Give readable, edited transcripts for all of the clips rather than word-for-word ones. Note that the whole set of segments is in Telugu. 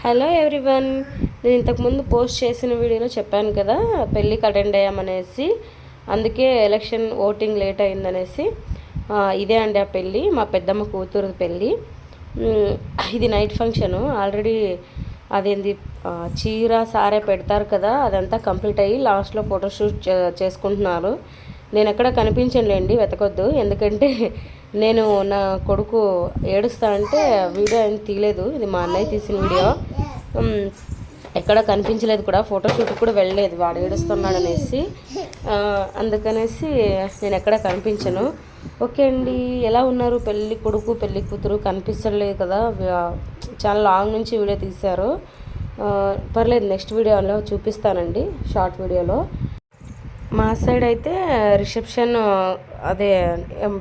హలో ఎవ్రీవన్, నేను ఇంతకుముందు పోస్ట్ చేసిన వీడియోలో చెప్పాను కదా పెళ్ళికి అటెండ్ అయ్యామనేసి. అందుకే ఎలక్షన్ ఓటింగ్ లేట్ అయిందనేసి. ఇదే అండి ఆ పెళ్ళి, మా పెద్దమ్మ కూతురు పెళ్ళి. ఇది నైట్ ఫంక్షను. ఆల్రెడీ అదేంది చీర సారే పెడతారు కదా, అదంతా కంప్లీట్ అయ్యి లాస్ట్లో ఫోటోషూట్ చేసుకుంటున్నారు. నేను ఎక్కడ కనిపించనులేండి, వెతకొద్దు. ఎందుకంటే నేను నా కొడుకు ఏడుస్తా అంటే వీడియో ఏం తీయలేదు. ఇది మా అన్నయ్య తీసిన వీడియో. ఎక్కడ కనిపించలేదు కూడా, ఫోటోషూట్ కూడా వెళ్ళలేదు వాడు ఏడుస్తున్నాడు అనేసి. అందుకనేసి నేను ఎక్కడ కనిపించను. ఓకే అండి, ఎలా ఉన్నారు? పెళ్ళి కొడుకు పెళ్ళి కూతురు కనిపించలేదు కదా, చాలా లాంగ్ నుంచి వీడియో తీశారు. పర్లేదు, నెక్స్ట్ వీడియోలో చూపిస్తానండి, షార్ట్ వీడియోలో. మా సైడ్ అయితే రిసెప్షన్ అదే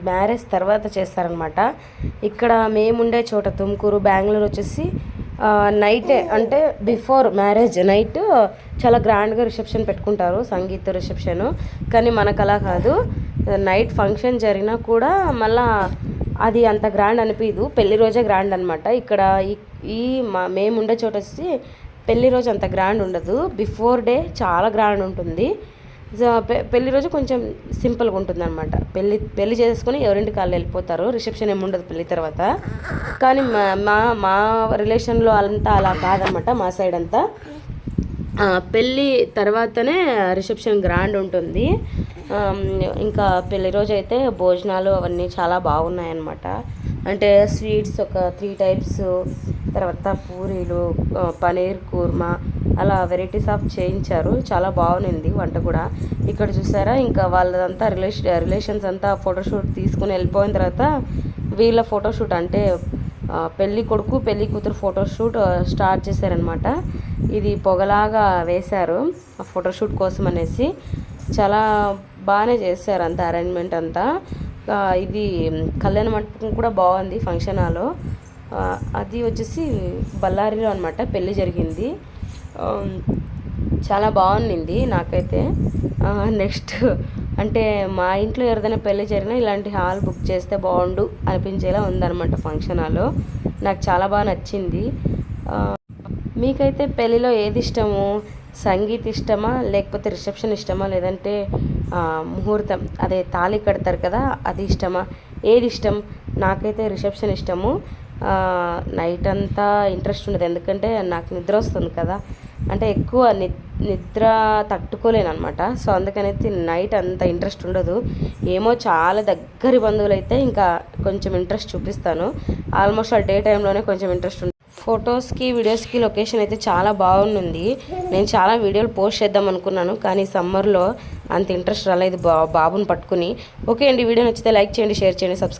మ్యారేజ్ తర్వాత చేస్తారనమాట. ఇక్కడ మేముండే చోట తుమ్కూరు, బెంగళూరు వచ్చేసి నైటే, అంటే బిఫోర్ మ్యారేజ్ నైట్ చాలా గ్రాండ్గా రిసెప్షన్ పెట్టుకుంటారు, సంగీత రిసెప్షను. కానీ మనకు అలా కాదు, నైట్ ఫంక్షన్ జరిగినా కూడా మళ్ళా అది అంత గ్రాండ్ అనిపించదు. పెళ్లి రోజే గ్రాండ్ అనమాట. ఇక్కడ ఈ మేముండే చోట వచ్చి పెళ్లి రోజు అంత గ్రాండ్ ఉండదు, బిఫోర్ డే చాలా గ్రాండ్ ఉంటుంది. పెళ్లి రోజు కొంచెం సింపుల్గా ఉంటుంది అనమాట. పెళ్లి చేసుకుని ఎవరింటికి వాళ్ళు వెళ్ళిపోతారు, రిసెప్షన్ ఏమి ఉండదు పెళ్లి తర్వాత. కానీ మా రిలేషన్లో అంతా అలా కాదనమాట. మా సైడ్ అంతా పెళ్ళి తర్వాతనే రిసెప్షన్ గ్రాండ్ ఉంటుంది. ఇంకా పెళ్లి రోజు అయితే భోజనాలు అవన్నీ చాలా బాగున్నాయన్నమాట. అంటే స్వీట్స్ ఒక 3 టైప్స్, తర్వాత పూరీలు, పనీర్ కూర్మా, అలా వెరైటీస్ ఆఫ్ చేయించారు. చాలా బాగుంది వంట కూడా. ఇక్కడ చూసారా, ఇంకా వాళ్ళదంతా రిలేషన్స్ అంతా ఫోటోషూట్ తీసుకుని వెళ్ళిపోయిన తర్వాత వీళ్ళ ఫోటోషూట్, అంటే పెళ్ళి కొడుకు పెళ్ళి కూతురు ఫోటోషూట్ స్టార్ట్ చేశారనమాట. ఇది పొగలాగా వేశారు ఆ ఫోటోషూట్ కోసం అనేసి. చాలా బాగానే చేశారు అంతా, అరేంజ్మెంట్ అంతా. ఇది కళ్యాణ మండపం కూడా బాగుంది ఫంక్షన్ హాల్లో. అది వచ్చేసి బళ్ళారిలో అనమాట పెళ్ళి జరిగింది. చాలా బాగుంది నాకైతే. నెక్స్ట్ అంటే మా ఇంట్లో ఎవరిదైనా పెళ్ళి జరిగినా ఇలాంటి హాల్ బుక్ చేస్తే బాగుండు అనిపించేలా ఉందన్నమాట ఫంక్షన్ హాల్. నాకు చాలా బాగా నచ్చింది. మీకైతే పెళ్ళిలో ఏది ఇష్టము? సంగీత్ ఇష్టమా, లేకపోతే రిసెప్షన్ ఇష్టమా, లేదంటే ముహూర్తం అదే తాళి కడతారు కదా అది ఇష్టమా? ఏది ఇష్టం? నాకైతే రిసెప్షన్ ఇష్టము. నైట్ అంతా ఇంట్రెస్ట్ ఉండదు, ఎందుకంటే నాకు నిద్ర వస్తుంది కదా, అంటే ఎక్కువ నిద్ర తట్టుకోలేను అనమాట. సో అందుకనైతే నైట్ అంత ఇంట్రెస్ట్ ఉండదు. ఏమో చాలా దగ్గరి బంధువులు అయితే ఇంకా కొంచెం ఇంట్రెస్ట్ చూపిస్తాను. ఆల్మోస్ట్ ఆ డే టైంలోనే కొంచెం ఇంట్రెస్ట్ ఉంటుంది. ఫొటోస్కి వీడియోస్కి లొకేషన్ అయితే చాలా బాగుంది. నేను చాలా వీడియోలు పోస్ట్ చేద్దాం అనుకున్నాను, కానీ సమ్మర్లో అంత ఇంట్రెస్ట్ రాలేదు బాబుని పట్టుకుని. ఓకే అండి, వీడియో నచ్చితే లైక్ చేయండి, షేర్ చేయండి, సబ్స్క్రైబ్